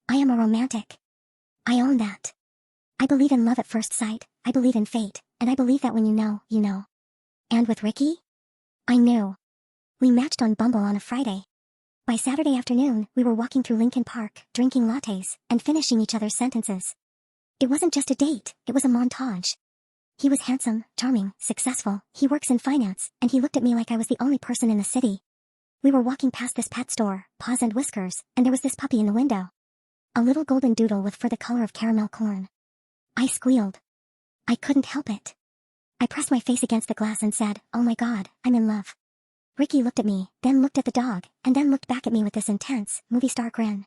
I am a romantic. I own that. I believe in love at first sight, I believe in fate, and I believe that when you know, you know. And with Ricky? I knew. We matched on Bumble on a Friday. By Saturday afternoon, we were walking through Lincoln Park, drinking lattes, and finishing each other's sentences. It wasn't just a date, it was a montage. He was handsome, charming, successful, he works in finance, and he looked at me like I was the only person in the city. We were walking past this pet store, Paws and Whiskers, and there was this puppy in the window. A little golden doodle with fur the color of caramel corn. I squealed. I couldn't help it. I pressed my face against the glass and said, "Oh my God, I'm in love." Ricky looked at me, then looked at the dog, and then looked back at me with this intense, movie star grin.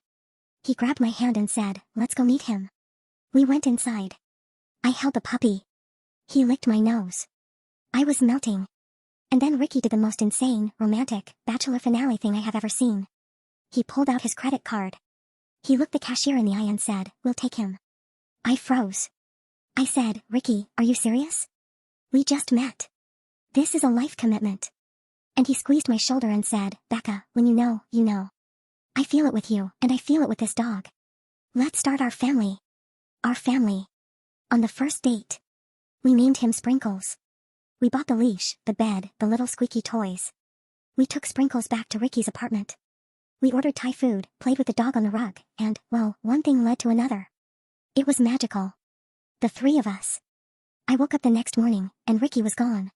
He grabbed my hand and said, "Let's go meet him." We went inside. I held the puppy. He licked my nose. I was melting. And then Ricky did the most insane, romantic, bachelor finale thing I have ever seen. He pulled out his credit card. He looked the cashier in the eye and said, "We'll take him." I froze. I said, "Ricky, are you serious? We just met. This is a life commitment." And he squeezed my shoulder and said, "Becca, when you know, you know. I feel it with you, and I feel it with this dog. Let's start our family." Our family. On the first date. We named him Sprinkles. We bought the leash, the bed, the little squeaky toys. We took Sprinkles back to Ricky's apartment. We ordered Thai food, played with the dog on the rug, and, well, one thing led to another. It was magical. The three of us. I woke up the next morning, and Ricky was gone.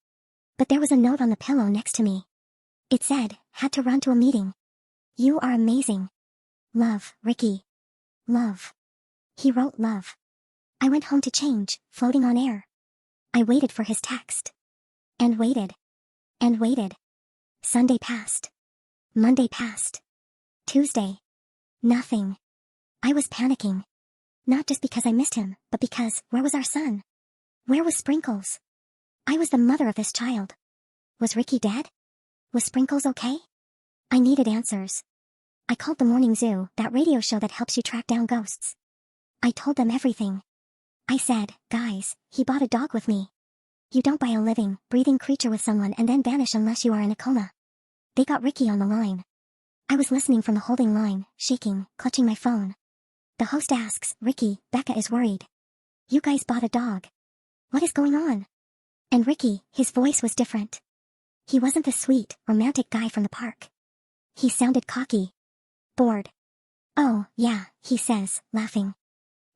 But there was a note on the pillow next to me. It said, "Had to run to a meeting. You are amazing. Love, Ricky." Love. He wrote love. I went home to change, floating on air. I waited for his text. And waited. And waited. Sunday passed. Monday passed. Tuesday. Nothing. I was panicking. Not just because I missed him, but because, where was our son? Where was Sprinkles? I was the mother of this child. Was Ricky dead? Was Sprinkles okay? I needed answers. I called the Morning Zoo, that radio show that helps you track down ghosts. I told them everything. I said, "Guys, he bought a dog with me. You don't buy a living, breathing creature with someone and then vanish unless you are in a coma." They got Ricky on the line. I was listening from the holding line, shaking, clutching my phone. The host asks, "Ricky, Becca is worried. You guys bought a dog. What is going on?" And Ricky, his voice was different. He wasn't the sweet, romantic guy from the park. He sounded cocky. Bored. "Oh, yeah," he says, laughing.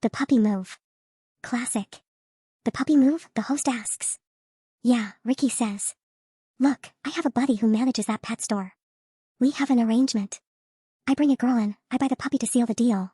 "The puppy move." Classic. "The puppy move?" the host asks. "Yeah," Ricky says. "Look, I have a buddy who manages that pet store. We have an arrangement. I bring a girl in, I buy the puppy to seal the deal.